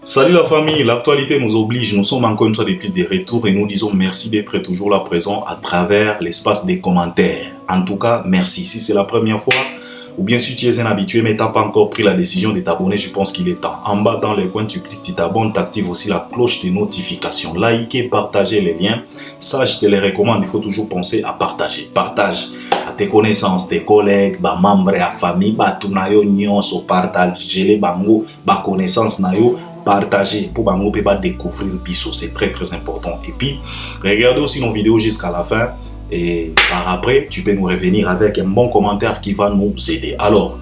Salut la famille, l'actualité nous oblige, nous sommes encore une fois depuis des retours et nous disons merci d'être toujours là présent à travers l'espace des commentaires. En tout cas, merci. Si c'est la première fois ou bien si tu es un habitué mais tu n'as pas encore pris la décision de t'abonner, je pense qu'il est temps. En bas dans les coins, tu cliques, tu t'abonnes, tu actives aussi la cloche de notification. Likez, partagez les liens. Ça, je te les recommande, il faut toujours penser à partager. Partage à tes connaissances, tes collègues, ba membres et famille, ba tunayo nyonso partager les bango, ba connaissances nayo. Partager pour bango peut pas découvrir Bisso, c'est très important. Et puis regardez aussi nos vidéos jusqu'à la fin et par après tu peux nous revenir avec un bon commentaire qui va nous aider. Alors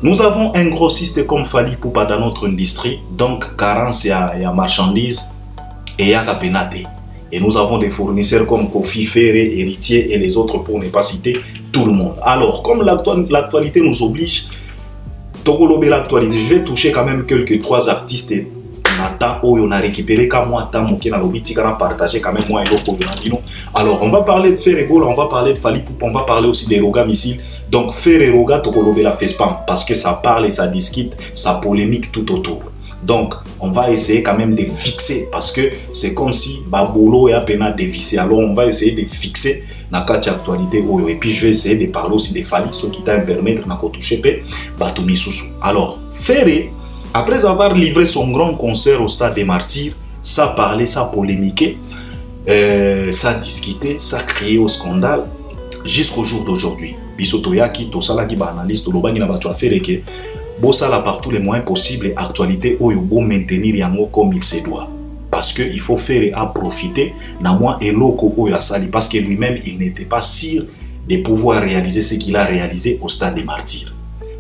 nous avons un grossiste comme Fally Ipupa dans notre industrie, donc carence et à marchandises et à Penate. Et nous avons des fournisseurs comme Kofi Ferré, Héritier et les autres pour ne pas citer tout le monde. Alors comme l'actualité nous oblige, l'actualité, je vais toucher quand même quelques trois artistes. On a récupéré quand moi partagé quand même moi et alors on va parler de Ferregola, on va parler de Fally Ipupa, on va parler aussi des Roga Missile. Donc Ferregola Tokolobe la FESPAM parce que ça parle et ça discute, ça polémique tout autour. Donc on va essayer quand même de fixer parce que c'est comme si Babolo et Apena dévisser. Alors on va essayer de fixer na kati actualité et puis je vais essayer de parler aussi de Fally, ce qui t'a permettre na toucher pe Batumi Susu. Alors Ferré, après avoir livré son grand concert au Stade des Martyrs, ça parlait, ça polémiquait, ça discutait, ça criait au scandale jusqu'au jour d'aujourd'hui. Bisotoyaki, Tosala qui ba analyste, Tolobani na batu Ferré que Bossala par tous les moyens possibles, actualité Oyobo maintenir yango comme il se doit. Parce qu'il faut faire à profiter na moi et loko Oyasali parce que lui-même il n'était pas sûr de pouvoir réaliser ce qu'il a réalisé au Stade des Martyrs.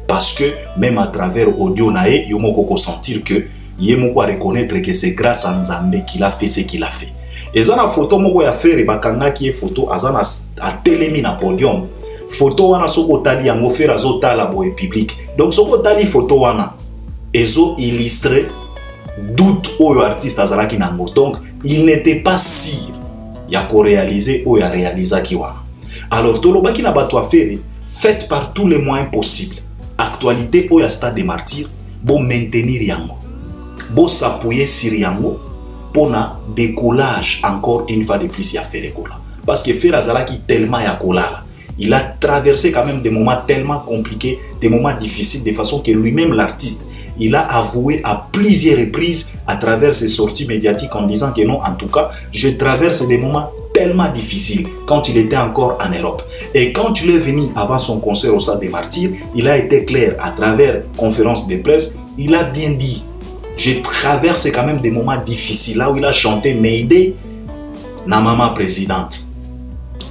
Parce que même à travers audio nae, yomoko sentir que yemoko reconnaître que c'est grâce à Nzambe qu'il a fait ce qu'il a fait. Et ça la photo moko ya faire bakanga qui est photo azana a telemi na podium. Photo wana soko tali yango faire azota la boy public. Donc soko tali photo wana ezo illustré doute oyo artiste azalaki nango. Donc il n'était pas sûr ya ko réaliser ou ya réaliser ki wana. Alors tolobaki na bato affaire faites par tous les moyens possibles. Actualité au Stade des Martyrs, bon maintenir yango, bon s'appuyer sur yango pour na décollage encore une fois de plus ya Ferregola. Parce que Ferregola qui tellement ya kolala, il a traversé quand même des moments tellement compliqués, des moments difficiles, de façon que lui-même l'artiste, il a avoué à plusieurs reprises à travers ses sorties médiatiques en disant que non, en tout cas, je traverse des moments tellement difficile quand il était encore en Europe. Et quand il est venu avant son concert au Stade des Martyrs, il a été clair à travers conférence de presse, il a bien dit, je traverse quand même des moments difficiles, là où il a chanté Mayday, na maman présidente,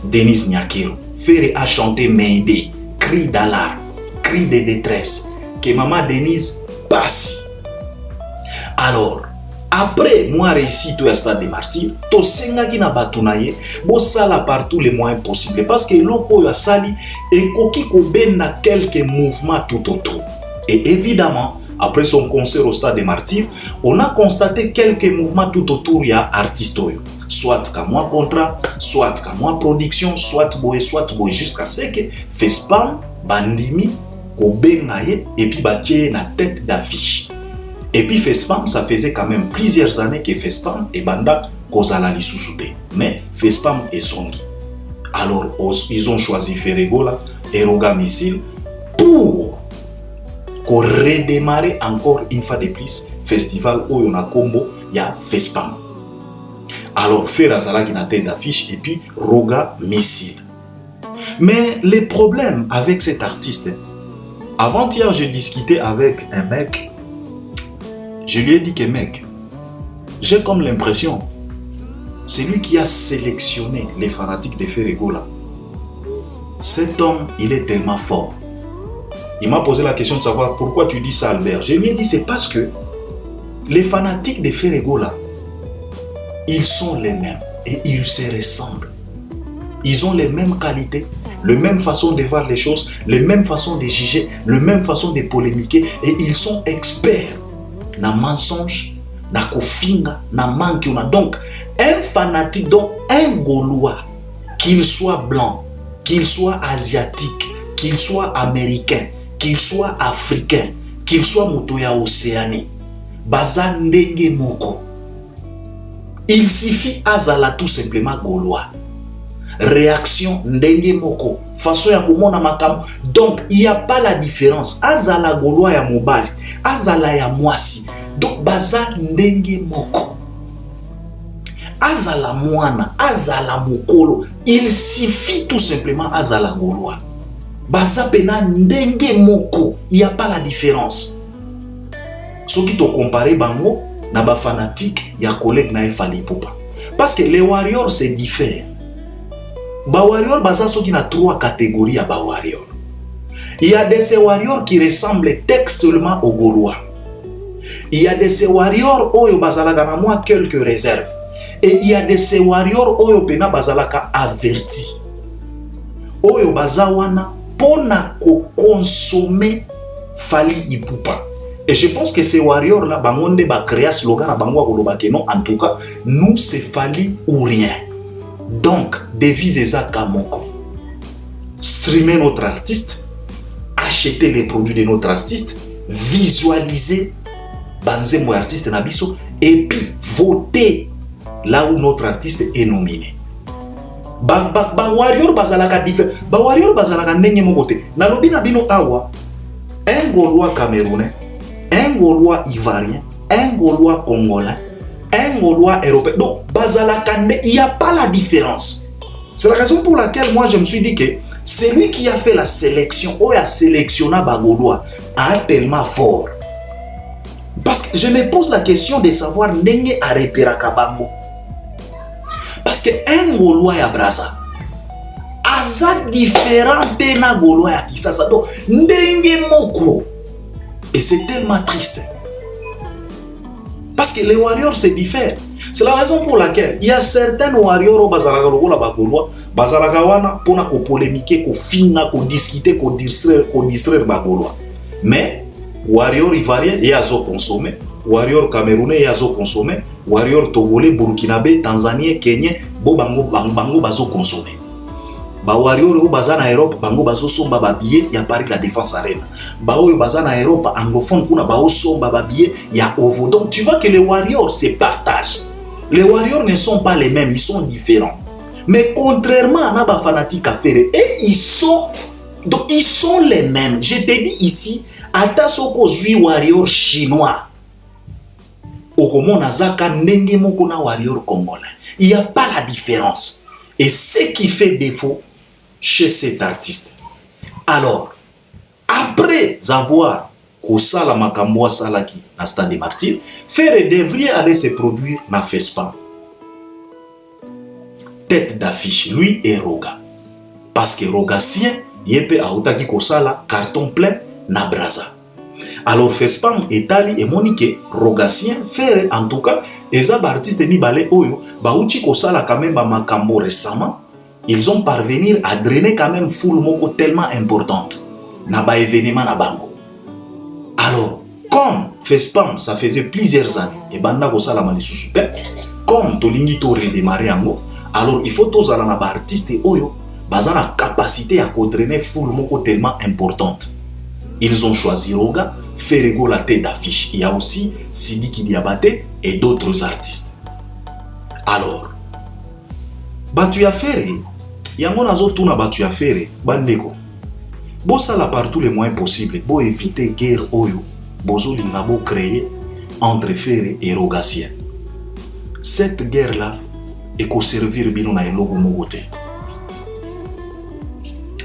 Denise Nyakero. Ferré a chanté Mayday, cri d'alarme, cri de détresse, que maman Denise passe. Alors, après moi réussi tout à Stade des Martyrs, to senga ki na batunaye, bo sala par tous les moyens possibles parce que loko ya sali et koki ko benda quelques mouvements tout autour. Et évidemment, après son concert au Stade des Martyrs, on a constaté quelques mouvements tout autour ya artiste oyo. Soit ka moi contrat, soit ka moi production, soit boy jusqu'à ce que FESPAM bandimi ko bengaye et puis batie na tête d'affiche. Et puis FESPAM, ça faisait quand même plusieurs années que FESPAM et Banda Kozala li sous-souté. Mais FESPAM est songi. Alors ils ont choisi Ferregola et Roga Missile pour redémarrer encore une fois de plus festival où on a combo il y a FESPAM. Alors Ferregola qui n'a tête d'affiche et puis Roga Missile. Mais les problèmes avec cet artiste, avant-hier j'ai discuté avec un mec. Je lui ai dit que mec, j'ai comme l'impression, c'est lui qui a sélectionné les fanatiques de Ferregola. Cet homme, il est tellement fort. Il m'a posé la question de savoir pourquoi tu dis ça Albert. Je lui ai dit c'est parce que les fanatiques de Ferregola, ils sont les mêmes et ils se ressemblent. Ils ont les mêmes qualités, les mêmes façons de voir les choses, les mêmes façons de juger, les mêmes façons de polémiquer et ils sont experts. Na mensonge, na kofinga, na manque. Donc, un fanatique, donc un Gaulois, qu'il soit blanc, qu'il soit asiatique, qu'il soit américain, qu'il soit africain, qu'il soit Motoya Océanie, baza ndenge moko. Il suffit azala tout simplement Gaulois. Réaction ndenge moko. Façon ya komona makambo. Donc il n'y a pas la différence. Azala Gaulois ya mobali, azala ya mwasi. Donc baza ndenge moko. Azala mwana, azala mokolo. Il suffit tout simplement azala Gaulois. Baza pena ndenge moko. Il n'y a pas la différence. Ce qui te compare bango na ba fanatique ya collègue na Fally Ipupa. Parce que les warriors c'est diffère. Ba warrior baza soki na 3 catégories à ba warrior. Il y a de ces warriors qui ressemblent textuellement aux Gaulois. Il y a de ces warriors oyo bazalaka na moi quelques réserves. Et il y a de ces warriors oyo pena bazalaka averti. Oyo bazawana pona ko consommer Fally Ipupa. Et je pense que ces warriors-là, bangonde ba créer slogan à bango akoloba que non, en tout cas, nous c'est Fally ou rien. Donc, devise ezaka moko. Streamer notre artiste, acheter les produits de notre artiste, visualiser banzembo artiste nabiso et puis voter là où notre artiste est nominé. Ba warrior bazalaka diffère. Ba warrior bazalaka ndenge moko te. Na lobi na bino awa, un Gaulois camerounais, un Gaulois ivoirien, un Gaulois congolais, un Gaulois européen. Donc, il n'y a pas la différence. C'est la raison pour laquelle moi je me suis dit que celui qui a fait la sélection, ou a sélectionné Gaulois, a tellement fort. Parce que je me pose la question de savoir n'enge a repéré Kabango. Parce que un Gaulois à Brazza, aza différent na Gaulois à Kisasa. Donc, n'enge moko. Et c'est tellement triste. Parce que les warriors se diffèrent. C'est la raison pour laquelle il y a certains warriors au Bazalaga Logola Bagolois, Bazalagawana, pour ko polémiquer, ko finir, ko discuter, ko distraire Bagolois. Mais, warrior ivoirien, il y a zo consommé, warrior camerounais, il y a zo consommé, warrior togolais, burkinabé, tanzanien, kenyan, bo bango bazo consommé. Ba warrior au bazana Europe, bango bazo somba ba billet, ya Paris la Défense Arena. Ba au bazana Europe anglophone kuna ba somba ba billet, ya Ovo. Donc tu vois que les warriors se partagent. Les warriors ne sont pas les mêmes, ils sont différents. Mais contrairement à Naba fanatique à faire, et ils sont les mêmes. Je te dis ici, ata soko zui warrior chinois. Okomo nazaka ndenge moko na warrior congolais. Il n'y a pas la différence. Et ce qui fait défaut chez cet artiste. Alors, après avoir Kosala Makamboa Salaki na Stade des Martyrs, Ferré devrait aller se produire na FESPAM. Tête d'affiche, lui et Roga. Parce que Rogatien, Yepe Aoutaki Kosala, carton plein na Brazza. Alors FESPAM et Tali et Monique, Rogatien, Ferré, en tout cas, les artistes Mibale Oyo, Baouchi Kosala quand même Makambo récemment, ils ont parvenu à drainer quand même foule moko tellement importante. Na ba événement na bango. Alors, comme FESPAM, ça faisait plusieurs années, et Banda Kosala Mali sous comme Tolingi to redémarrer en alors il faut tous na ba artistes Oyo, bazana capacité à drainer foule moko tellement importante. Ils ont choisi Roga, Ferrego la tête d'affiche. Il y a aussi Sidiki Diabaté et d'autres artistes. Alors, Batu ya Ferré, yango nazo tuna Batu ya Ferré, bandeko. Bo sala par tous les moyens possibles, bo éviter guerre oyo, bozo linga bo créer entre Ferré et Rogatien. Cette guerre-là est qu'au servir bino na elogo mogote.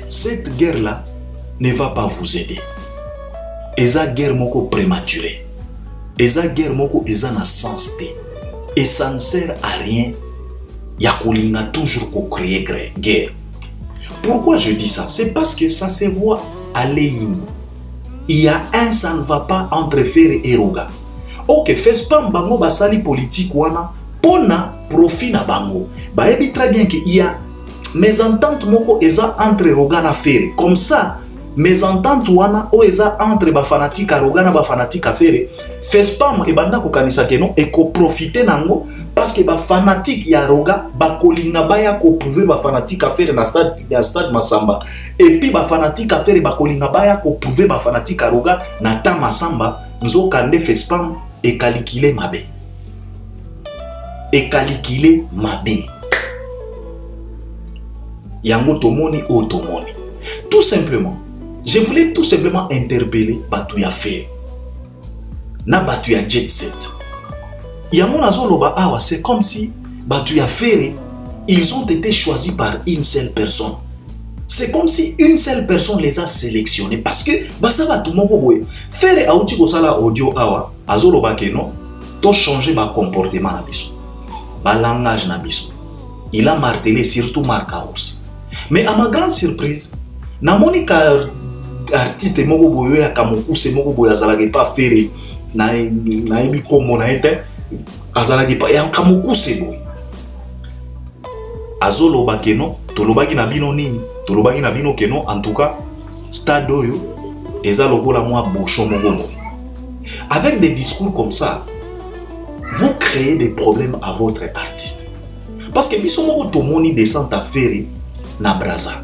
Cette guerre-là ne va pas vous aider. Eza guerre moko prématurée. Eza guerre moko eza na sens te. Et ça ne sert à rien. Yakolinga toujours ko créer guerre. Pourquoi je dis ça? C'est parce que ça se voit à l'EIN. Il y a un ça ne va pas entre Ferré et Roga. Ok, FESPAM bango basali politique wana pona profit na bango. Ba ebi très bien qu'il y a mes ententes moko eza entre Roga na Ferré. Comme ça, mes ententes wana o eza entre ba fanatique Roga na ba fanatique Ferré. FESPAM e banda ko kanisa keno e ko profiter nango parce que ba fanatique ya Roga ba kolinga baya ko prouver ba fanatique Ferré na stade Masamba et puis ba fanatique Ferré ba kolinga baya ko prouver ba fanatique Roga na ta Masamba nzoka nde FESPAM et calculer ma bé. Et calculer ma bé. Yango tomoni o tomoni. Tout simplement, je voulais tout simplement interpeller Batouya Ferry. Na Batouya Jet Set. Yango nazoloba awa, c'est comme si Batouya Ferry, ils ont été choisis par une seule personne. C'est comme si une seule personne les a sélectionnés parce que basa batu moko boye. Ferry auti kosala audio awa, azoloba ke non, to changer ba comportement na biso. Ba langage na biso. Il a martelé surtout Marca aussi. Mais à ma grande surprise, na monika artiste moko boye ya kamokuse moko boye azalaki pa Ferry na ebi kombo na ete azalaki pa ya kamokuse boye. Azoloba ke non, tolobaki na bino nini? Tolobaki na bino ke non, en tout cas, stade oyo eza lokola mwa bouchon moko boye. Avec des discours comme ça, vous créez des problèmes à votre artiste. Parce que biso moko tomoni descente à Ferry na Braza.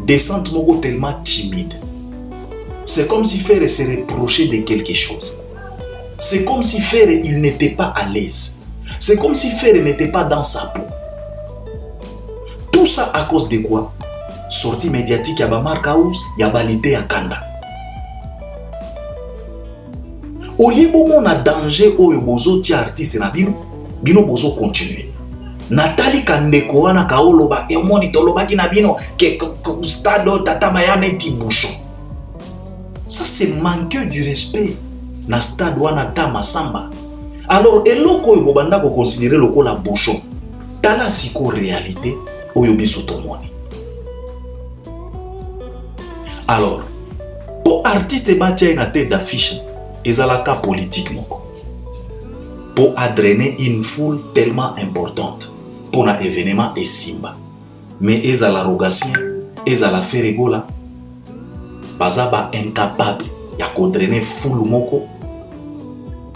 Descente moko tellement timide. C'est comme si Ferry se reprochait de quelque chose. C'est comme si Ferry il n'était pas à l'aise. C'est comme si Ferry n'était pas dans sa peau. Tout ça à cause de quoi? Sortie médiatique ya ba Marca House, ya balité ya Kanda. Au lieu bon a danger oyo bozo ti artiste na bino bozo continuer. Nathalie Kandeko wana kaoloba e moni tolobaki na bino ke stade tata mayane ti bouchon. Ça c'est manquer du respect na stade wana ta masamba. Alors eloko oyo bobanda ko considérer lokola bouchon. Tala siko réalité oyo biso tomoni. Alors, pour artiste batia une tête d'affiche, ezalaka politique moko. Pour drainer une foule tellement importante pour un événement et simba. Mais ezala rogatien, ezala feregola, bazaba incapable ya ko drainer foule moko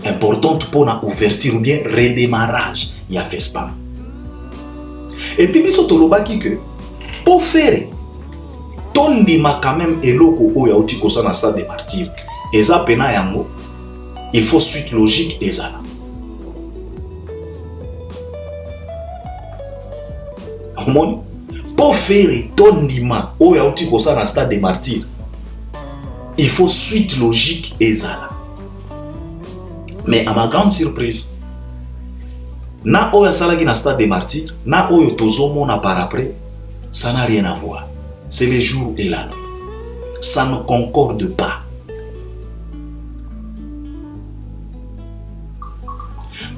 importante pour une ouverture ou bien redémarrage ya fait spam. Et puis biso tolobaki que pour faire tondima quand même eloko oyo auti kosa na stade des martyrs eza pena yango, il faut suite logique ezala. Omoni pour faire tondima oyo auti kosa na stade des martyrs, il faut suite logique ezala. Mais à ma grande surprise, na oyo salaki na stade des martyrs, na oyo tozomona par après, ça n'a rien à voir. C'est le jour et la nuit. Ça ne concorde pas.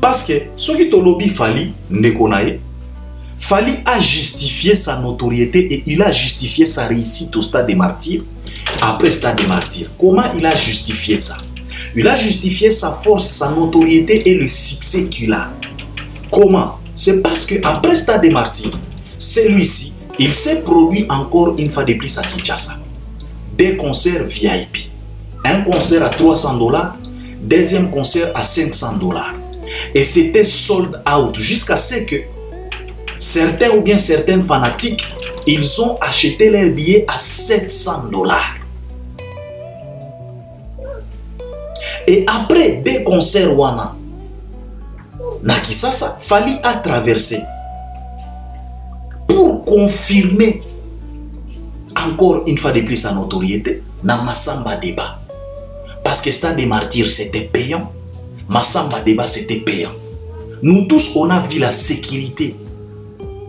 Parce que ce qui tolobi Fally Ndekonaye, Fally a justifié sa notoriété et il a justifié sa réussite au stade des martyrs après stade des martyrs. Comment il a justifié ça? Il a justifié sa force, sa notoriété et le succès qu'il a. Comment? C'est parce que après stade des martyrs, celui-ci, il s'est produit encore une fois de plus à Kinshasa. Des concerts VIP. Un concert à $300, deuxième concert à $500. Et c'était sold out jusqu'à ce que certains ou bien certaines fanatiques, ils ont acheté leurs billets à $700. Et après des concerts wana, Nakisasa, Fally a traversé pour confirmer encore une fois de plus sa notoriété dans Massamba Débat. Parce que Stade des Martyrs c'était payant, Massamba Débat c'était payant. Nous tous on a vu la sécurité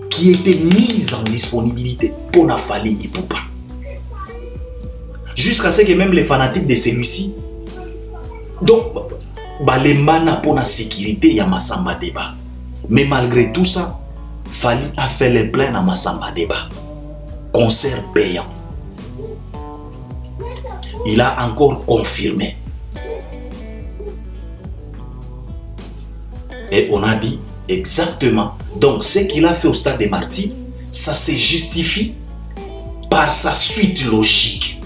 qui était mise en disponibilité pour na Fally Ipupa. Jusqu'à ce que même les fanatiques de celui-ci, donc les mana pour la sécurité ya Massamba Débat. Mais malgré tout ça, Fally a fait les pleins à Massamba Débat. Concert payant. Il a encore confirmé. Et on a dit exactement. Donc ce qu'il a fait au stade des martyrs, ça se justifie par sa suite logique.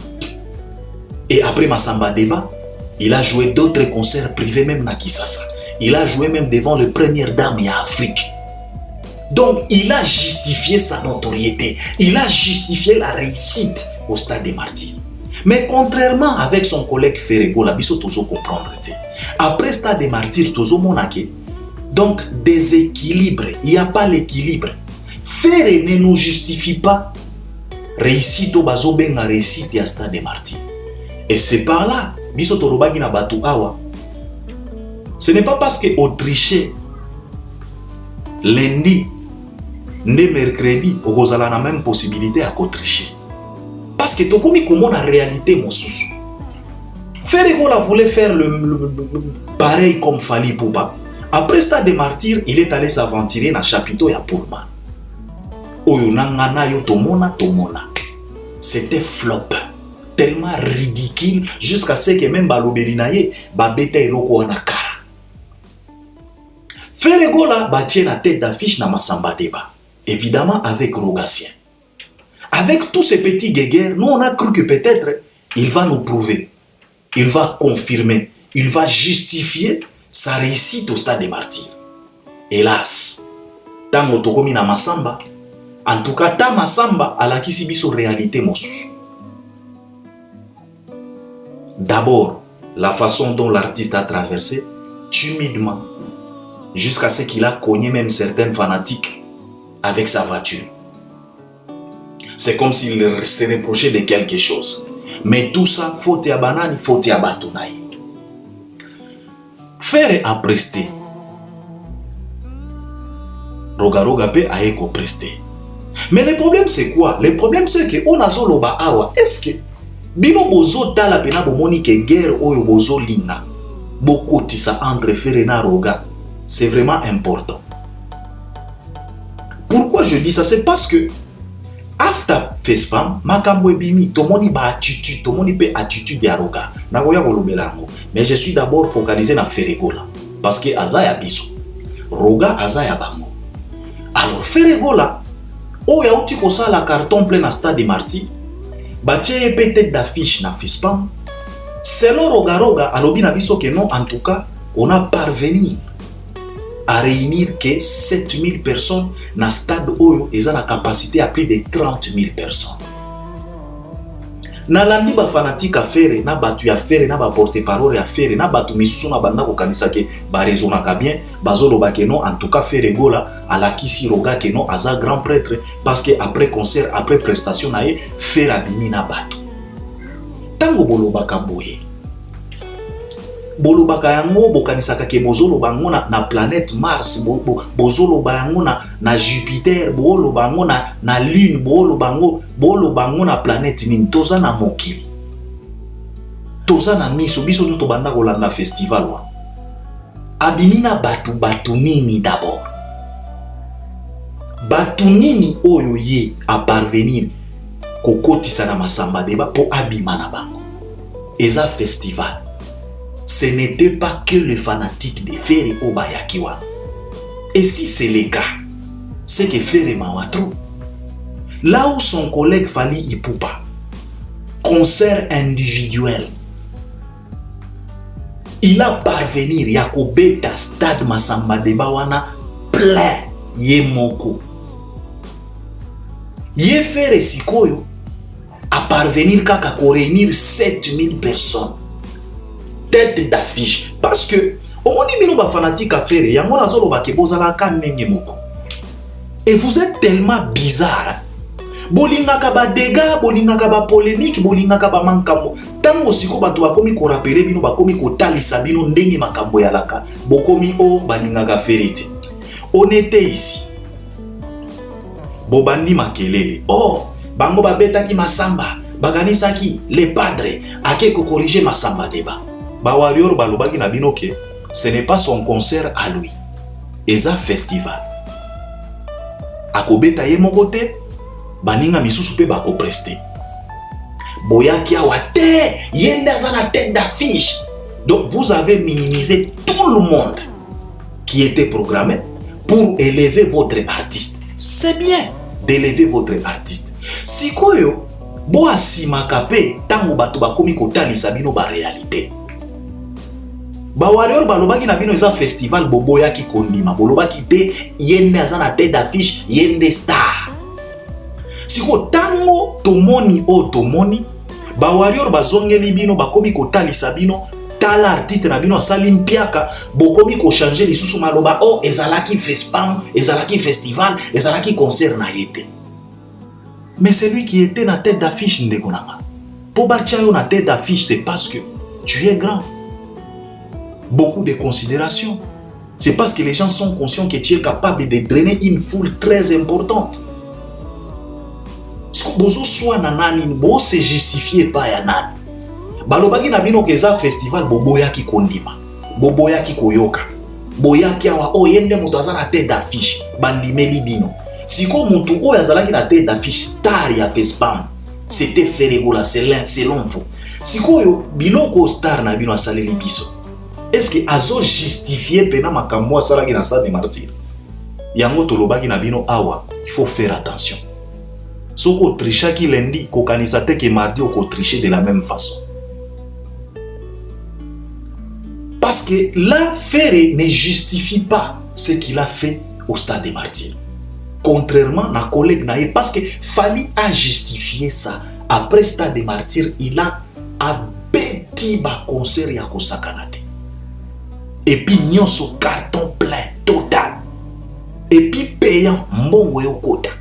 Et après Massamba Débat, il a joué d'autres concerts privés même à Kinshasa. Il a joué même devant les premières dames en Afrique. Donc, il a justifié sa notoriété. Il a justifié la réussite au stade des martyrs. Mais contrairement avec son collègue Ferrego, la biso tozo comprendre. Après Stade des Martyrs, tozo monake. Donc, déséquilibre. Il n'y a pas l'équilibre. Ferre ne nous justifie pas. Réussite au bazo benga réussite à Stade des Martyrs. Et c'est par là. Biso torobagi na batu awa. Ce n'est pas parce que Autriche lundi, ne mercredi, on a la même possibilité à Autriche. Parce que tout comme la réalité mon sous. Ferregola voulait faire le pareil comme Fali Poupa. Après Stade des Martyrs, il est allé s'aventurer dans le chapiteau ya Pullman. Oyonangana yo tomona. C'était flop. Tellement ridicule jusqu'à ce que même Balobelinaye babeta eloko anakara. Ferregola batient la tête d'affiche dans Massamba Débat. Évidemment avec Rogatien. Avec tous ces petits guéguerres, nous on a cru que peut-être il va nous prouver, il va confirmer, il va justifier sa réussite au Stade des Martyrs. Hélas, tant otokomi na Massamba, en tout cas tant Massamba à la kisibiso réalité mosusu. D'abord, la façon dont l'artiste a traversé, timidement, jusqu'à ce qu'il a cogné même certains fanatiques avec sa voiture. C'est comme s'il se reprochait de quelque chose. Mais tout ça, faute à banani, faute à batunaï. Faire a presté. Roga pe a eko presté. Mais le problème c'est quoi? Le problème c'est que on a zoloba awa. Est-ce que bino bozo tala pena bomoni ke guerre oyo bozo linga boko tisa entre Ferre na Roga? C'est vraiment important. Pourquoi je dis ça? C'est parce que after Fespam, makambo ebimi, tomoni ba attitude, tomoni pe attitude ya Roga. Nagoya kolobelango. Mais je suis d'abord focalisé na Ferregola parce que azaya biso. Roga azaya bango. Alors Ferregola, oya uti kosala carton plein na Stade des Martyrs. Batie peut-être d'affiche na Fespam. Selon Roga alobi na biso que non, en tout cas, on a parvenu à réunir que 7000 personnes dans le stade Oyo et ont la capacité à plus de 30 000 personnes. Nalandi ba fanatique à faire, na batu ya faire, na ba porte-parole à faire, na batu misusu na banda ko kanisa ke ba raisonna ka bien, bazolo ba ke non en tout cas Ferregola à la kisi Roga ke non aza grand prêtre parce que après concert, après prestation na ye faire abimi na batu. Tango boloba ka boye. Bolobaka yango bokanisaka ke bozolo bango na planète Mars, bozolo bango na Jupiter, bolo bango na Lune, bolo bango na planète nini. Toza na mokili, toza na miso biso nyo tobanda kolanda festival wa abimina batu nini d'abord, batu nini oyo ye a parvenir kokotisa na Massamba Débat po abima na bango. Eza festival. Ce n'était pas que le fanatique de Ferre Obayakiwa. Et si c'est le cas, c'est que Ferre Mawatro, là où son collègue Fali Ipupa, concert individuel, il a parvenu, Yakobeta Stade Massamba Débat wana plein Yemoko. Ye Ferre Sikoyo a parvenir kaka ko réunir 7000 personnes. Tête d'affiche. Parce que on est bino ba fanatique à faire yango na zolo ba ke bozala ka nenge moko. Et vous êtes tellement bizarre. Bolingaka ba dégâts, bolingaka ba polémique, bolingaka ba mankamo. Tango siko bato bakomi ko rappeler bino bakomi ko talisa bino ndenge makambo ya laka. Bokomi o balingaka ferete. On était ici. Bobandi makelele. Oh, bango ba betaki Massamba, baganisaki les padres ake ko corriger Massamba Débat. Ba warrior balobaki na bino ke ce n'est pas son concert à lui. Eza festival. Akobeta ye moko te, baninga misusu pe bako prester. Boyaki awate, yenda za na tête d'affiche. Donc vous avez minimisé tout le monde qui était programmé pour élever votre artiste. C'est bien d'élever votre artiste. Sikoyo, bo asimaka pe tango bato bakomi kotalisa bino ba réalité. Ba warrior balobaki na bino eza festival boboyaki kondima, bolobaki te yende aza na tête d'affiche, yende star. Siko tango tomoni o tomoni, Ba warrior bazongeli bino bakomi kotalisa bino tala artiste na bino asali mpiaka bokomi ko changer lisusu maloba oh ezalaki fespam, ezalaki festival, ezalaki concert na yete. Mais celui qui était na tête d'affiche ndekonanga. Po batia yo na tête d'affiche c'est parce que tu es grand. Beaucoup de considération. C'est parce que les gens sont conscients que tu es capable de drainer une foule très importante. Si bozo soit nanani, bo se justifier pas ya nani. Balobaki na bino keza festival boboyaki kondima. Boboyaki koyoka. Boyaki awa o yende mutu aza na tête d'affiche bandimeli bino. Siko mutu o yazalaki na tête d'affiche star ya Fespam. C'était Feregola selon vous. Siko yo biloko star na bino asaleli biso. Est-ce que azo justifier pena makambo asalaki na stade de martyr? Yango tolobaki na bino awa, il faut faire attention. Soko trichaki lundi, kokanisa te ke mardi oko tricher de la même façon. Parce que là, Ferré ne justifie pas ce qu'il a fait au stade des martyrs. Contrairement à collègue Naïe, parce que Fali a justifié ça. Après stade des martyrs, il a abéti ba concert ya kosakanate. Et puis nyonso carton plein, total. Et puis payant mbongo yo kota.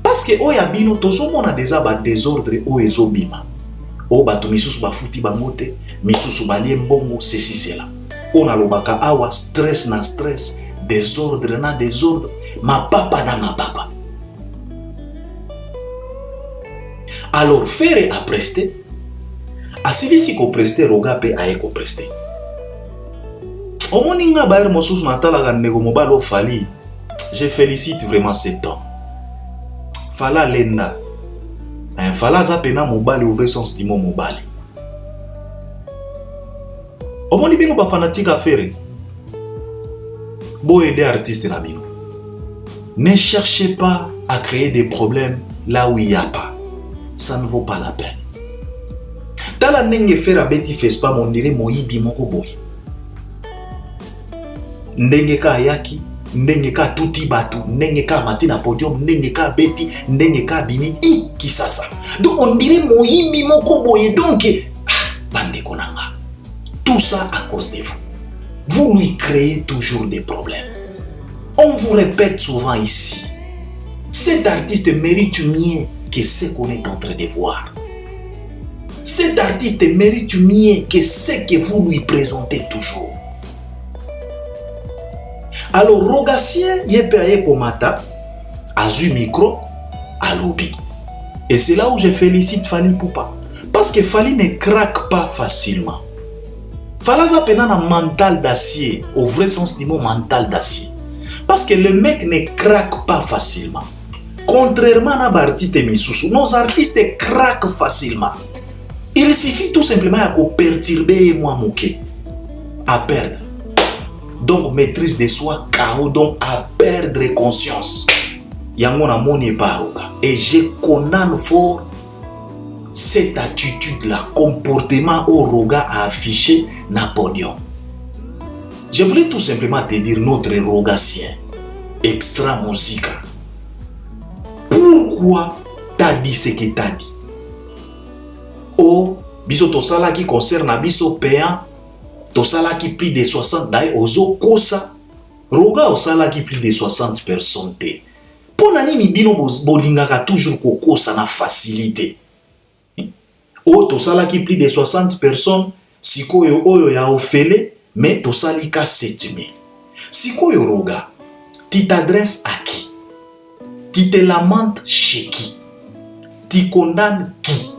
Parce que oya bino tozo mona déjà ba désordre o ezobima. O bato misusu ba futi bangote, misusu balie mbongo ceci cela. On a lobaka awa stress na stress, désordre na désordre, ma papa na ma papa. Alors Ferré a presté. Asilisi ko presté roga pe aye ko presté. Omoninga baer mosusu matala nego mobalo Fali. Je félicite vraiment cet homme. Fala lenda. Fala za pena mobali ouvre son stimo mobali. Omoni bino ba fanatique à Ferré. Bo aider artiste na bino. Ne cherchez pas à créer des problèmes là où il n'y a pas. Ça ne vaut pas la peine. Tala nenge Ferré beti Fespam on dirait moyibi moko boy. Ndenge ka yaki, ndenge ka tuti batu, ndenge ka matina podium, ndenge ka beti, ndenge ka bini, qui ça. Donc on dirait moyibi moko boye. Donc bande konanga. Tout ça à cause de vous. Vous lui créez toujours des problèmes. On vous répète souvent ici. Cet artiste mérite mieux que ce qu'on est en train de voir. Cet artiste mérite mieux que ce que vous lui présentez toujours. Alors, Rogatien, Yepe Komata, a eu micro, à lobby. Et c'est là où je félicite Fali Poupa. Parce que Fali ne craque pas facilement. Falaza pena un mental d'acier, au vrai sens du mot mental d'acier. Parce que le mec ne craque pas facilement. Contrairement à nos artistes Misusu, nos artistes craquent facilement. Il suffit tout simplement de perturber et moi moquer. À perdre. Donc maîtrise de soi, chaos, donc à perdre conscience. Yango na moni paroka. Et je condamne fort cette attitude-là, comportement au Roga a affiché na podium. Je voulais tout simplement te dire notre Rogatien, extra musique. Pourquoi t'as dit ce que t'as dit? Oh, biso tosala qui concerne biso payant. Tosala qui plus de 60 d'ailleurs ozo kosa Roga osala qui plus de 60 personnes te. Pona nini bino bolingaka toujours kokosa na facilité. O tosala qui plus de 60 personnes sikoyo oyo ya ofele mais tosali ka 7000. Sikoyo Roga, tu t'adresses à qui? Tu te lamentes chez qui? Tu condamnes qui?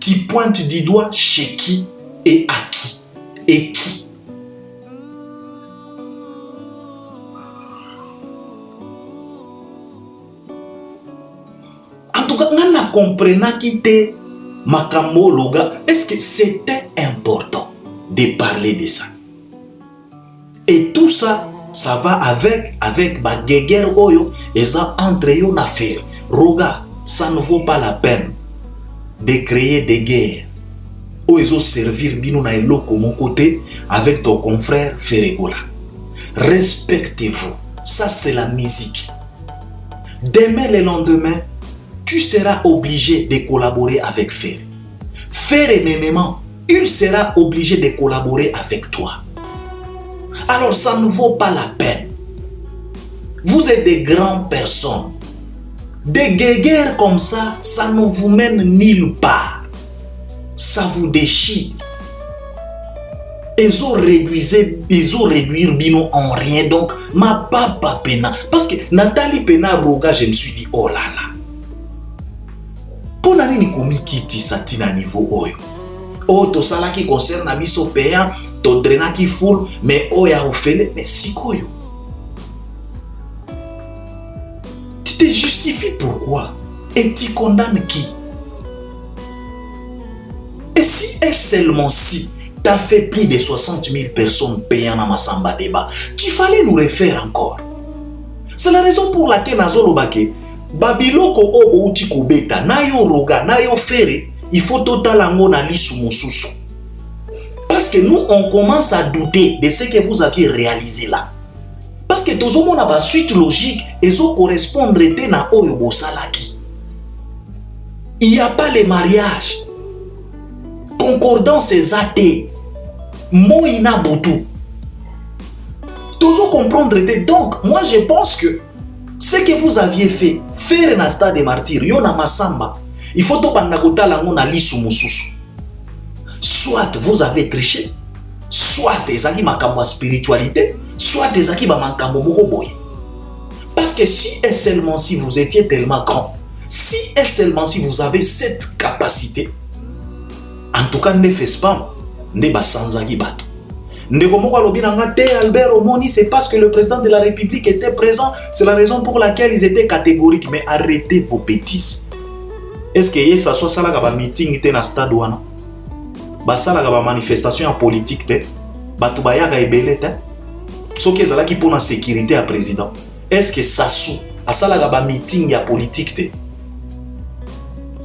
Tu pointes du doigt chez qui et à qui? Et qui? En tout cas, on a compris qui était Makambo Loga. Est-ce que c'était important de parler de ça? Et tout ça, ça va avec ba guerre oyo et ça entre yo na faire. Roga, ça ne vaut pas la peine de créer des guerres. Ou ils ont servir bino na eloko mon côté avec ton confrère Feregola. Respectez-vous. Ça c'est la musique. Demain le lendemain, tu seras obligé de collaborer avec Ferré. fermement, il sera obligé de collaborer avec toi. Alors ça ne vaut pas la peine. Vous êtes des grandes personnes. Des guéguerres comme ça, ça ne vous mène nulle part. Ça vous déchire. Ils ont réduit Bino en rien. Donc, ma papa pena. Parce que Nathalie Pena Roga, je me suis dit, oh là là. Pour nani ni komi kiti satina niveau oyo. Oh, to sala qui concerne abiso payant, to drena qui full, mais oya ofele, mais si koyo. Tu te justifies pourquoi? Et tu condamnes qui? Et si et seulement si tu as fait plus de 60 000 personnes payant dans Massamba débat, tu fallait nous refaire encore. C'est la raison pour laquelle Nazolo Bake, Babiloko Obo Uchiko Beta, Nayo Roga, Nayo Fere, il faut totalement aller sous mon sous. Parce que nous, on commence à douter de ce que vous aviez réalisé là. Parce que tout le monde a une suite logique et ça correspond à Oyobo Salaki. Il n'y a pas les mariages. Concordance athée. Moïna Boutou. Tout ça comprendre. Donc, moi je pense que ce que vous aviez fait, faire un stade de martyrs, Yona Massamba, il faut que vous ayez lisu. Soit vous avez triché, soit vous avez une spiritualité, soit vous avez une boye. Parce que si et seulement si vous étiez tellement grand, si et seulement si vous avez cette capacité, en tout cas, ne faites pas, ne pas sans agibato. Ne komoko lobinanga te Albert Omoni, c'est parce que le président de la République était présent. C'est la raison pour laquelle ils étaient catégoriques. Mais arrêtez vos bêtises. Est-ce que ça soit ça la meeting te na stade wana? Ba ça la manifestation politique te? Batu bayaga ebele te? Soki ezala ki pona sécurité à président. Est-ce que ça sou a ça la meeting ya politique te?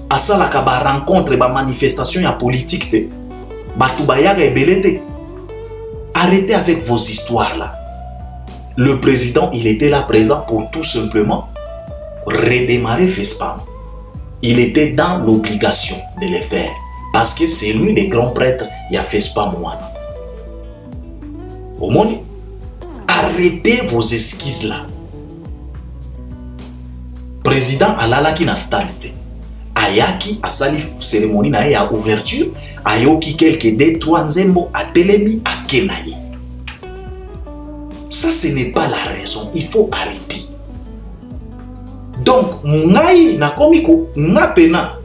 A ça la rencontre ba manifestation ya politique te? Batu bayaga ebele te? Arrêtez avec vos histoires là. Le président, il était là présent pour tout simplement redémarrer FESPAM. Il était dans l'obligation de le faire. Parce que c'est lui le grand prêtre, il y a FESPAM Wana. Au monde, arrêtez vos esquisses là. Président Alalaki na stalité. Ayaki a sali cérémonie na ya ouverture, ayoki quelques deux trois nzembo a telemi a kenaye. Ça ce n'est pas la raison, il faut arrêter. Donc ngai na komiko nga pena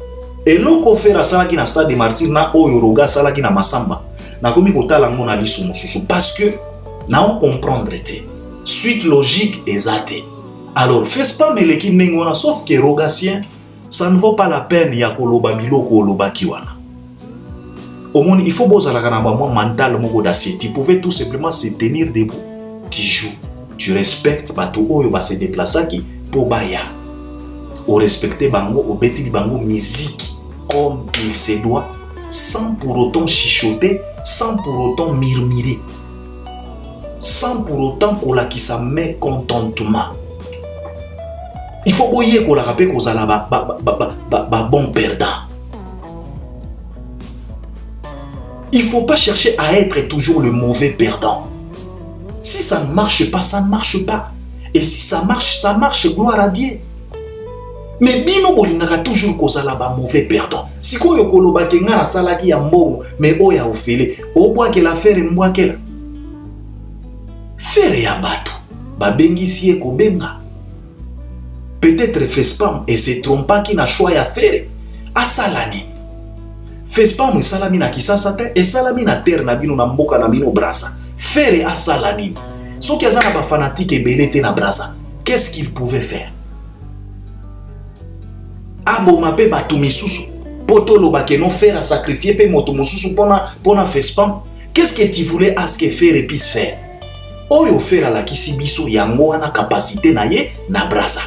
eloko fera salaki na stade de martyr na oyo roga salaki na Massamba na komiko tala ngona lisu mususu parce que na on comprendre te suite logique exacte. Alors fais pas meleki nengona sauf que rogatien ça ne vaut pas la peine ya koloba biloko oloba kiwana. Au monde, il faut que vous mental moko d'assiette. Tu pouvais tout simplement se tenir debout. Tu joues, tu respectes bato oyo ba se déplacer qui pour baya. Au respecter bango, au bêti bango musique comme il se doit, sans pour autant chichoter, sans pour autant murmurer, sans pour autant qu'on la qui sa mécontentement. Il faut qu'on la rappelle qu'on a bon perdant. Il ne faut pas chercher à être toujours le mauvais perdant. Si ça ne marche pas, ça ne marche pas. Et si ça marche, gloire à Dieu. Mais bino bolingaka toujours qu'on a mauvais perdant. Si ko yokoloba kenga na salaki ya mbongo, mais oya ofele, obwa ke la faire mbwa ke la. Faire ya batu, babengisi eko benga. Peut-être FESPAM et se trompa qui n'a choix à faire à salani. FESPAM et salami na kisasa te et salami na terre na bino na mboka na bino brasa. Faire à salani. So ki azana ba fanatique et belete na brasa. Qu'est-ce qu'il pouvait faire? Abo mabe batu misusu. Poto lo ba ke non faire à sacrifier pe moto mususu pona FESPAM. Qu'est-ce que tu voulais à ce que faire puisse faire? Oyo faire la kisibiso yango wana capacité na ye na brasa.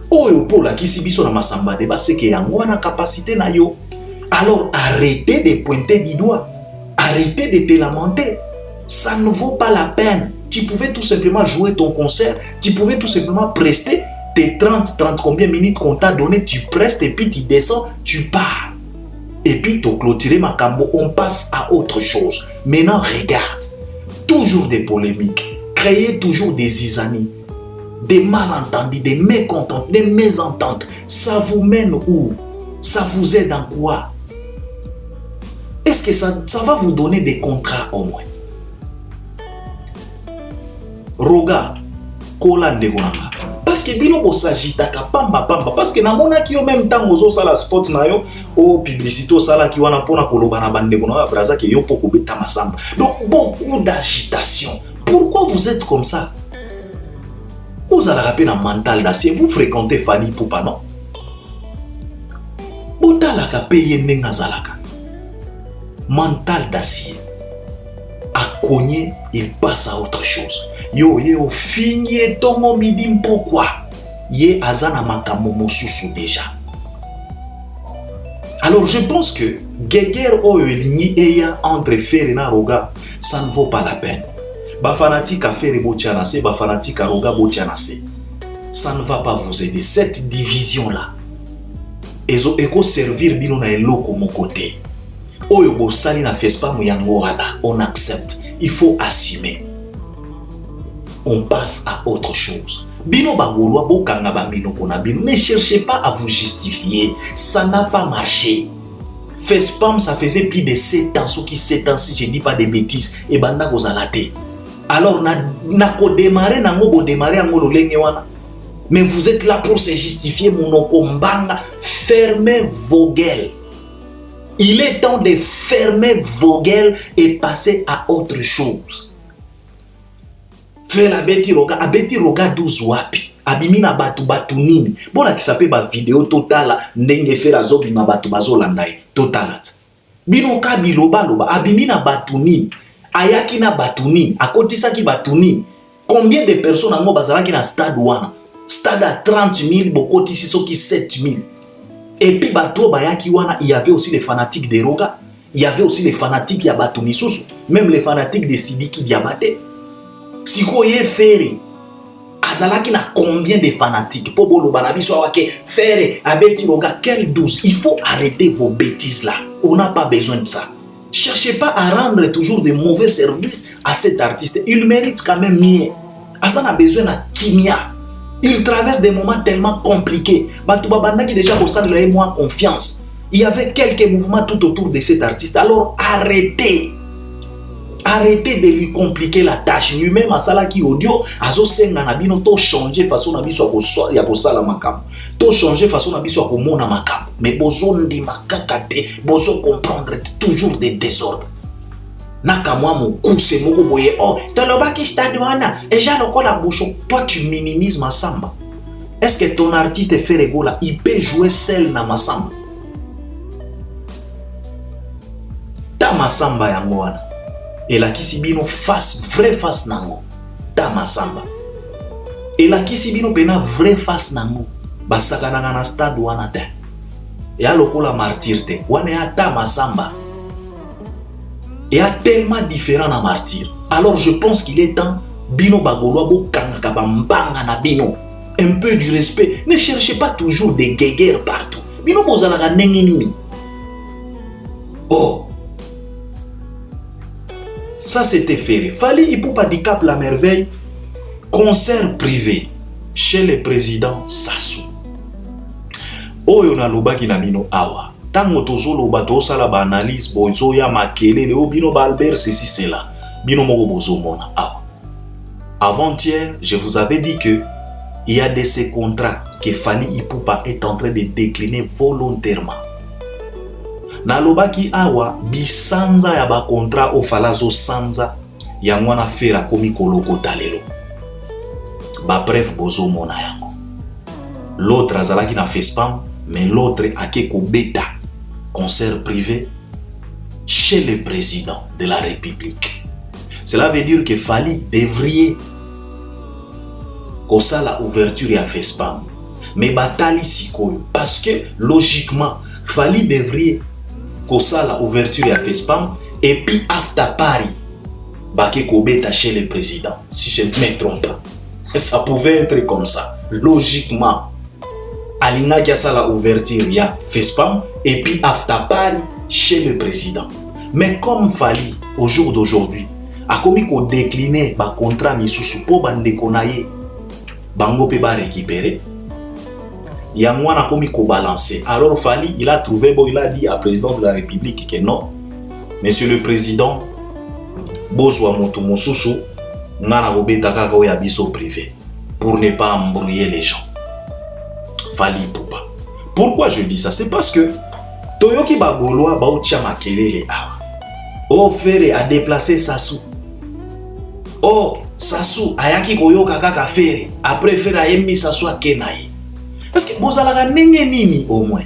Oyo pour la kisibiso na Massamba débat c'est que yango na capacité na yo. Alors arrêtez de pointer du doigt. Arrêtez de te lamenter. Ça ne vaut pas la peine. Tu pouvais tout simplement jouer ton concert. Tu pouvais tout simplement prester tes 30 combien minutes qu'on t'a donné. Tu prestes et puis tu descends, tu pars. Et puis, tu clôturer ma cambo, on passe à autre chose. Maintenant, regarde. Toujours des polémiques. Créer toujours des zizanies. Des malentendus, des mécontentes, des mésententes. Ça vous mène où? Ça vous aide en quoi? Est-ce que ça va vous donner des contrats au moins? Roga, kola ndegonanga. Parce que bino ko sagitaka pamba pamba. Parce que na mona ki yo même temps ozo sala spot na yo o publicité o sala ki wana pona koloba na bande gona braza ke yo poko beta masamba. Donc beaucoup d'agitation. Pourquoi vous êtes comme ça? Vous allez rappeler un mental d'acier. Vous fréquentez Fally Ipupa, non? Vous allez payer Nengazalaka. Mental d'acier. À cogner, il passe à autre chose. Yo, yo, fini tongo midi pourquoi? Ye azana makamomo susu déjà. Alors je pense que Guéguerre o elingi eya entre Ferina Roga, ça ne vaut pas la peine. Ba fanatique à faire botianase, ba fanatique à Roga botianase. Ça ne va pas vous aider. Cette division-là, ezo eko servir bino na eloko mon côté. Oyo bo sali na fespa mu yangoana, on accepte. Il faut assumer. On passe à autre chose. Bino bagolwa bo kanga ba mino kona bino. Ne cherchez pas à vous justifier. Ça n'a pas marché. Fespam, ça faisait plus de 7 ans. Ce qui 7 ans, si je ne dis pas des bêtises, et banda gozalate. Alors, na ko démarrer, na ngo bo démarrer ngo lolenge wana. Mais vous êtes là pour se justifier, monoko mbanga. Fermez vos gueules. Il est temps de fermer vos gueules et passer à autre chose. Faire la beti roga 12 wapi. Abimina batu nini. Bona ki sape ba vidéo totala ndenge fera zobi ma batu bazolandai totalat. Bino ka biloba loba abimina batu nini. Ayaki na batu nini. Akotisa ki batu nini. Combien de personnes ango bazalaki na stade wana? Stade à 30 000, bokotisi soki 7 000. Et puis bato bayaki wana, il y avait aussi les fanatiques de Roga. Il y avait aussi les fanatiques ya batu misusu. Même les fanatiques de Sidiki Diabaté. Siko ye fere. Azalaki na combien de fanatiques? Pobolo banabiso awake fere abeti Roga. Quel 12. Il faut arrêter vos bêtises là. On n'a pas besoin de ça. Cherchez pas à rendre toujours de mauvais services à cet artiste. Il mérite quand même mieux. Asa a besoin de kimia. Il traverse des moments tellement compliqués. Batouba Bandaki déjà bossant lui moi confiance. Il y avait quelques mouvements tout autour de cet artiste. Alors arrêtez. Arrêtez de lui compliquer la tâche. Lui-même, à Salaki Audio, Azo Senga Nabino, to changer façon Nabiso à Yabosala Makam. To changer façon Nabiso à Mona Makam. Mais boson de makakate, boson comprendre toujours des désordres. Nakamwa mokuse moko boye oh tolobaki stade wana et j'ai encore la bouche. Toi tu minimises ma samba. Est-ce que ton artiste Ferego là il peut jouer seul na masamba? Ta masamba ya mwana et la kisibino face vrai face nango ta masamba et la kisibino pena vrai face nango basaka na stade wana te ya lokola martyr te wana ya ta masamba. Il y a tellement différents à martyr. Alors je pense qu'il est temps, Bino Bagolo, Bokanga na Bino. Un peu du respect. Ne cherchez pas toujours des guéguerres partout. Bino Bozalaga Nengeni. Oh. Ça c'était fait. Fally Ipupa di Cap la merveille. Concert privé chez le président Sassou. Oh yona lobaki na Bino awa. Tango tozolo bato sala ba analyse bozo ya makelele o bino ba Albert ceci cela bino moko bozo mona awa. Avant-hier, je vous avais dit que il y a de ces contrats que Fally Ipupa est en train de décliner volontairement. Na lobaki awa bisanza ya ba contrat o falazo sanza ya ngwana fera komi koloko talelo. Ba bref bozo mona yango. L'autre azalaki na Fespam mais l'autre a keko beta. Concert privé chez le président de la République. Cela veut dire que Fally devrait qu'on ça la ouverture à Fespam. Mais batali sikoyo parce que logiquement Fally devrait qu'on ça la ouverture à Fespam et puis after Paris baké kobeta chez le président. Si je ne me trompe pas, ça pouvait être comme ça logiquement. alinga qui a ça la ouverture il y a FESPAM et puis after party chez le président. Mais comme Fally au jour d'aujourd'hui a commis qu'on décliner ba contrat misusu po bande konaye bango pe ba récupérer. Yangwa a commis qu'on balancer. Alors Fally il a trouvé bon, il a dit à président de la République que non, monsieur le président, bozwa moto mosusu ngana obeta kaka oya biso privé pour ne pas embrouiller les gens. Fally Ipupa. Pourquoi je dis ça? C'est parce que Toyoki Bagoloa Baoutia Makelele awa. Oh Ferre a déplacé Sassou. Oh Sassou ayaki koyoka kaka Ferre. Après Ferre a yemi Sassou a Kenaï. Est-ce que vous allez nenge nini au moins?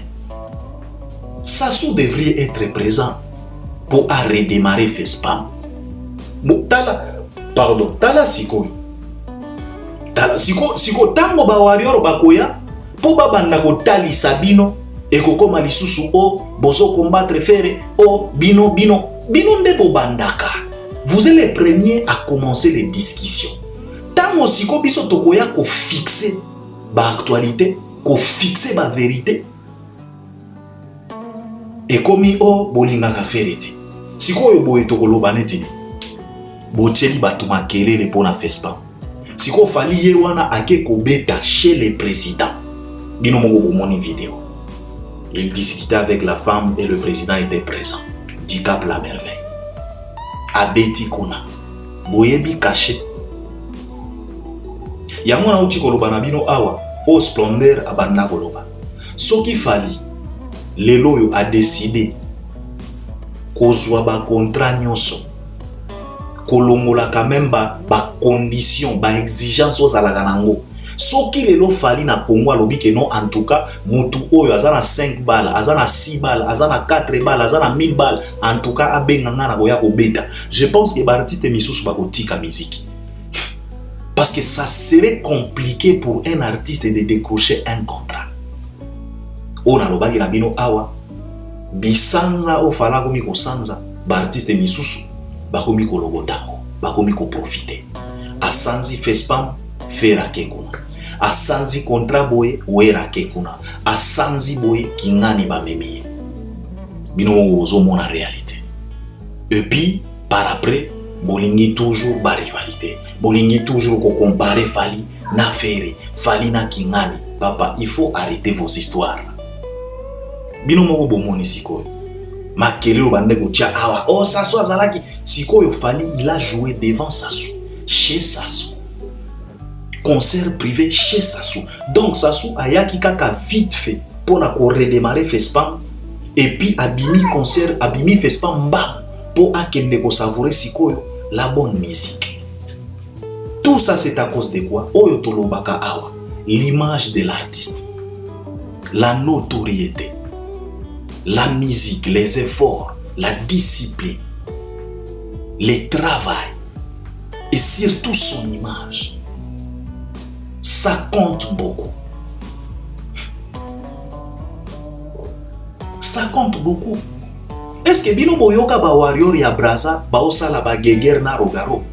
Sassou devrait être présent pour redémarrer FESPAM. Bon, tala siko. Tala siko tango ba warrior bakoya po babanda ko tali sabino e kokoma lisusu o bozo combattre Ferre o bino nde bo bandaka. Vous êtes les premiers à commencer les discussions. Tango siko biso tokoya ko fixer ba actualité, ko fixer ba vérité. Et komi o bolingaka Ferre. Siko yo boye tokoloba neti. Bocheli batuma kelele pona FESPAM. Siko Fally ye wana ake kobeta chez le président. Bino mongo moni vidéo. Il discutait avec la femme et le président était présent. Dicap la merveille. Abeti kuna. Boyebi caché. Yamona uchi koloba na bino awa. O splendeur abanda koloba. Soki Fally lelo yo a décidé kozwa ba contrat nyonso. Kolongola quand même ba condition, ba exigence aux alaganango. Soki lelo Fally na Congo alobi que non, en tout cas mutu oyo azana 5 balles, azana 6 balles, azana 4 balles, azana 1000 balles, en tout cas abenganga na koya kobeta. Je pense que bartiste misusu bakotika musique. Parce que ça serait compliqué pour un artiste de décrocher un contrat. Ona lobaki na bino awa bisanza o fala komi ko sanza bartiste misusu bakomi ko logotango, bakomi ko profiter. Asanzi FESPAM Fera kekuna. Asanzi contrat boy wera kekuna. Asanzi boy kingani ba memi. Bino ozo mona réalité. Et puis par après bolingi toujours ba rivalité. Bolingi toujours ko comparer Fally na Ferre, Fally na kingani. Papa, il faut arrêter vos histoires. Bino moko bomoni sikoyo. Makelelo bandeko tia awa. Oh Sassou azalaki sikoyo Fally il a joué devant Sassou, chez Sassou. Concert privé chez Sassou. Donc Sassou ayaki kaka vite fait pour la redémarrer FESPAM et puis abimi concert, abimi FESPAM bam pour akende ko savourer sikoyo la bonne musique. Tout ça c'est à cause de quoi? Oyo tolobaka awa, l'image de l'artiste, la notoriété, la musique, les efforts, la discipline, le travail et surtout son image. Ça compte beaucoup. Ça compte beaucoup. Est-ce que bino boyoka ba warrior ya braza ba osala ba geger na rogaro?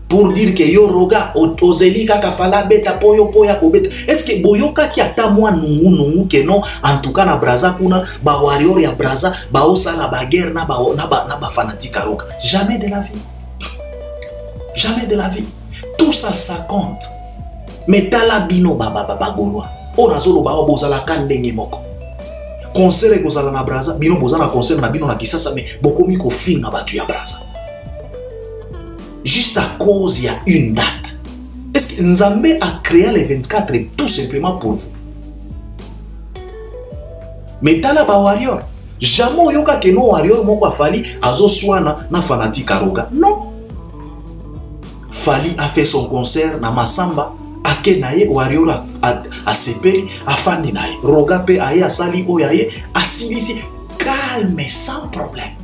Pour dire que yo roga ozeli kaka fala beta poyo poya ko beta. Est-ce que boyoka ki ata mwa nungu que non en tout cas na braza kuna ba warrior ya braza ba osala ba guerre na ba fanatique roga? Jamais de la vie. Jamais de la vie. Tout ça, ça compte. Mais tala bino baba goloa. On a zolo ba bozala kandenge moko. Concert kozala na braza, bino bozala concert na bino na Kisasa mais bokomi ko finga batu ya braza. Juste à cause il y a une date. Est-ce que Nzambe a créé les 24 tout simplement pour vous? Mais tala ba warrior. Jamais yoka ke no warrior moko Fally azo swana na fanatique roga. Non. Fally a fait son concert na Masamba, ake naye warrior a sepeli afandi naye. Roga pe aye asali oyaye asilisi calme sans problème.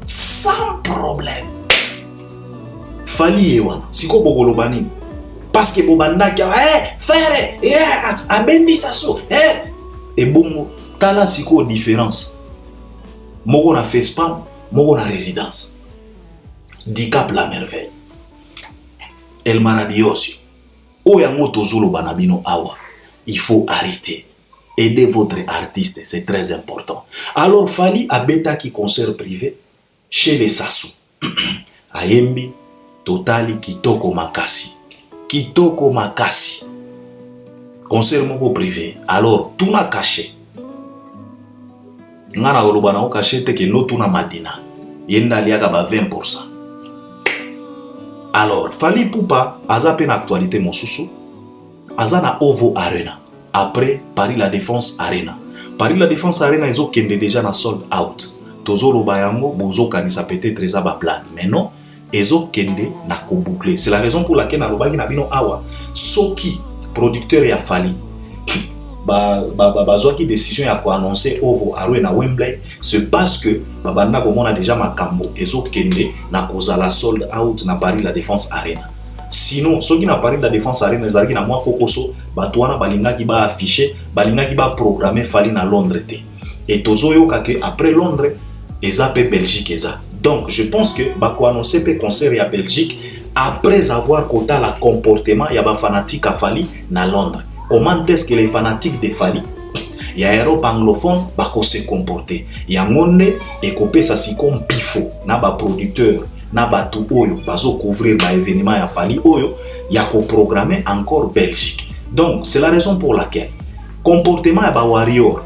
Sans problème. Fally ewa siko bokoloba nini? Parce que bobandaki Ferre abendi Sassou et bongo tala siko différence. Moko na FESPAM, moko na résidence. Dicap la merveille. El maravilloso. Oyango tozolo banabino awa. Il faut arrêter. Aidez votre artiste, c'est très important. Alors Fally abeta qui concert privé chez les Sassou. Ayembi totali kitoko makasi. Kitoko makasi. Concert moko privé. Alors tout na caché. Ngana golobana o caché te ke no tuna madina. Yenda liaka ba 20%. Alors Fally Ipupa aza pe na actualité mosusu. Aza na Ovo Arena. Après Paris La Défense Arena. Paris La Défense Arena ils ont kende déjà na sold out. Tozolo bayango bozo kanisa peut-être eza ba plan. Mais non, ils ont kende na ko boucler. C'est la raison pour laquelle na lobaki na bino awa soki producteur ya Fally bazwaki décision ya ko annoncer Ovo Arena Wembley, c'est parce que babanda komona déjà makambo ezo kende na kozala sold out na Paris La Défense Arena. Sinon, ceux qui n'ont pas de la défense arène, les arènes à moi kokoso, batouana balinga qui va afficher, balinga qui va programmer Fally na Londres. Et tozoyo kake après Londres, eza pe Belgique eza. Donc je pense que bako annoncer pe concert ya Belgique après avoir quota la comportement ya ba fanatique à Fally na Londres. Comment est-ce que les fanatiques de Fally ya Europe anglophone bako se comporter? Ya ngone ekopé sa sikom pifo na ba producteur na batu oyo bazo couvrir ba événement ya Fally oyo ya ko programmer encore Belgique. Donc c'est la raison pour laquelle comportement ya ba warrior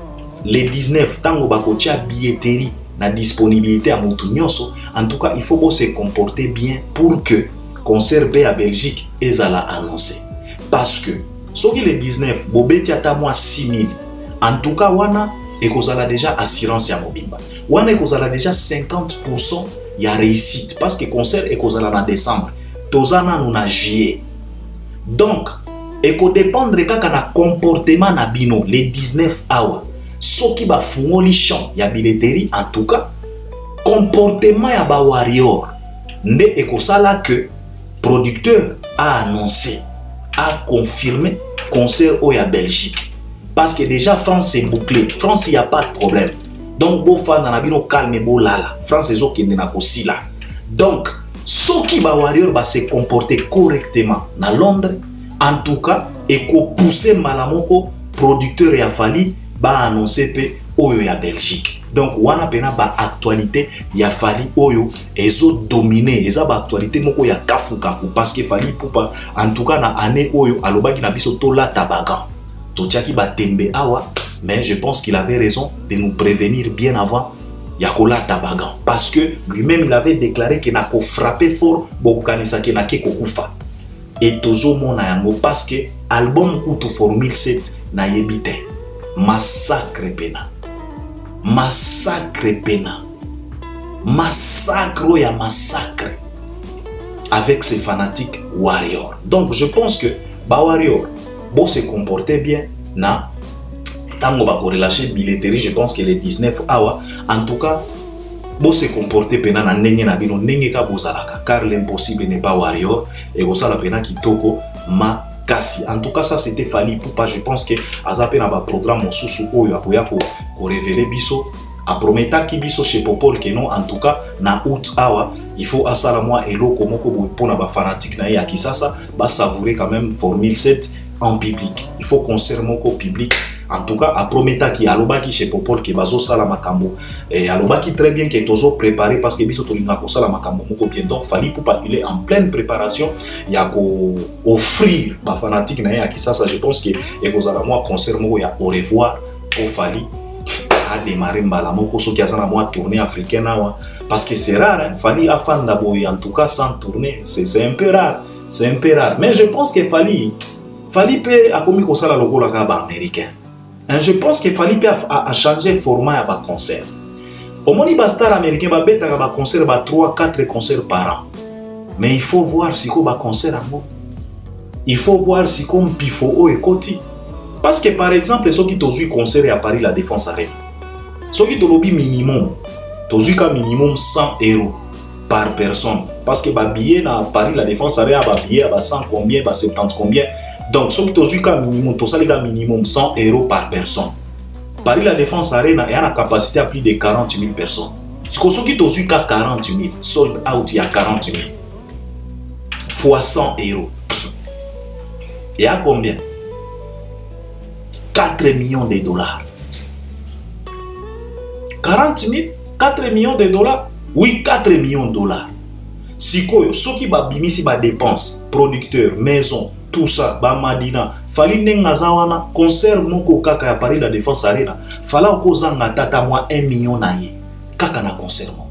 les 19 tango bako tia billetterie na disponibilité à mutu nyonso, en tout cas il faut se comporter bien pour que concert B à Belgique ezala annoncé. Parce que soki les 19 bobeti ata moi 6000, en tout cas wana ekozala déjà assurance ya mobimba. Wana ekozala déjà 50% il y a réussite parce que le concert est en décembre. Tozana nous na juillet. Donc, il faut dépendre de le comportement na bino les 19 hours. Ce qui va fungoli champ ya billetterie en tout cas comportement ya ba warrior. Nde ekosala que producteur a annoncé, a confirmé concert au ya Belgique. Parce que déjà France est bouclé. France il y a pas de problème. Donc, beau fan dans la bino calme beau lala. France est qui n'a pas si là. Donc, ceux qui va warrior va se comporter correctement dans Londres, en tout cas, et qu'on pousse malamoko producteur et Fally va annoncer pe oyo ya Belgique. Donc, wana pena ba actualité ya Fally oyo ezo dominé, eza ba actualité moko ya kafu parce que Fally Ipupa en tout cas na année oyo alobaki na biso to la tabagan. Totiaki ba tembe awa. Mais je pense qu'il avait raison de nous prévenir bien avant Yakola Tabagan. Parce que lui-même, il avait déclaré qu'il n'a pas frappé fort Bokukanisa qui n'a pas kufa. Et Tozo Monayango parce que l'album Kutu Formule 7 n'a yébité. Massacre pena. Massacre pena. Massacre ya massacre. Avec ses fanatiques warriors. Donc je pense que ba warrior, bon se comporter bien, na. Tango ba relâcher billetterie, je pense que les 19 awa en tout cas bo se comporter pena na ndenge na bino ndenge ka bozalaka car l'impossible n'est pas warrior et bosala pena kitoko makasi. En tout cas ça c'était Fally Ipupa, je pense que azape na ba programme mosusu oyo akoya ko révéler biso a prometaki biso chez Popol que non en tout cas na août awa il faut asala moi eloko moko boy pona ba fanatique na ya kisasa ba savourer quand même Formule 7 en public. Il faut concert moko public. En tout cas, à Prometa qui alobaki chez Popol qui bazo sala makambo et alobaki très bien que tozo préparé parce que biso tolinga ko sala makambo moko bien. Donc Fally Ipupa il est en pleine préparation. Il y a ko offrir ba fanatique na ya kisasa. Je pense que et kozala moi concert moko ya au revoir au Fally a démarré mbala moko so ki azana moi tournée africaine awa parce que c'est rare hein? Fally a fan d'abord en tout cas sans tournée, c'est un peu rare. C'est un peu rare. Mais je pense que Fally peut a commis ko sala logo la kaba américain. Je pense que Fally a changé le format à concert. Au moins, les stars américains ont concert 3-4 concerts par an. Mais il faut voir si on a concert à moi. Il faut voir si on pifo et côté. Parce que par exemple, ceux qui ont eu concert à Paris La Défense Arena, ceux qui ont eu minimum, ont eu minimum 100 € par personne. Parce que les billets à Paris La Défense Arena, les billets à 100 combien, 70 combien. Donc, ceux qui ont eu minimum 100 € par personne. Paris La Défense Arena a une capacité à plus de 40 000 personnes. Ceux qui ont eu 40 000, sold out, il y a 40 000. Fois 100 €. Et à combien? 4 millions de dollars. 40 000, 4 millions de dollars. Oui, 4 millions de dollars. Si ceux qui bimisi ba dépenses, producteurs, maison, tout ça, ba madina, fali nengazawana, concert moko kaka ya Paris la Défense Arena, fala okozanga tata moi 1 million na ye, kaka na concert moko.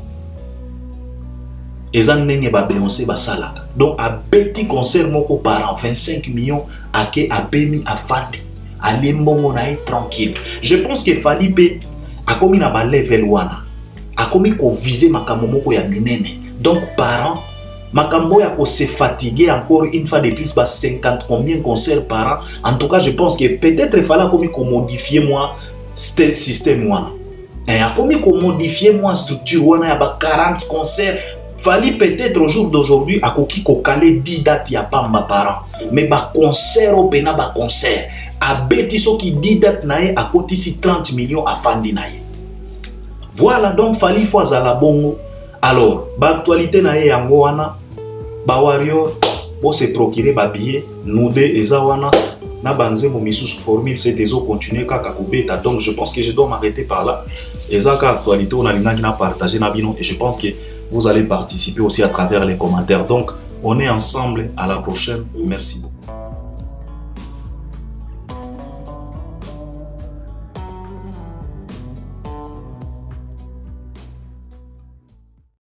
Ezan nenge ba Beyoncé ba salaka. Donc a petit concert moko par an, 25 millions, ake a pemi a fandi, a limbongo na ye tranquille. Je pense que fali pe a komi na ba level wana, a komi ko viser makambo moko ya minene. Donc par an, makambo ya ko se fatiguer encore une fois de plus, 50 combien concerts par an. En tout cas, je pense que peut-être il fallait comme qu'on modifier moi ce système moi. Et a comme qu'on modifier moi structure wana ya 40 concerts. Fallait peut-être au jour d'aujourd'hui à koki ko caler 10 dates ya pamba par an. Mais ba concert au pena ba concert. A beti so qui 10 dates nae à côté si 30 millions à fandi nae. Voilà donc fallait fois à la bongo. Alors, l'actualité na yango wana, ba warrior, bo se procurer ba billet, nous deux ezawana, na banze mo misu sous formule, c'est ezo continuer kaka kubeta. Donc je pense que je dois m'arrêter par là. Ezaka actualité on a linga na partager na bino et je pense que vous allez participer aussi à travers les commentaires. Donc on est ensemble, à la prochaine. Merci.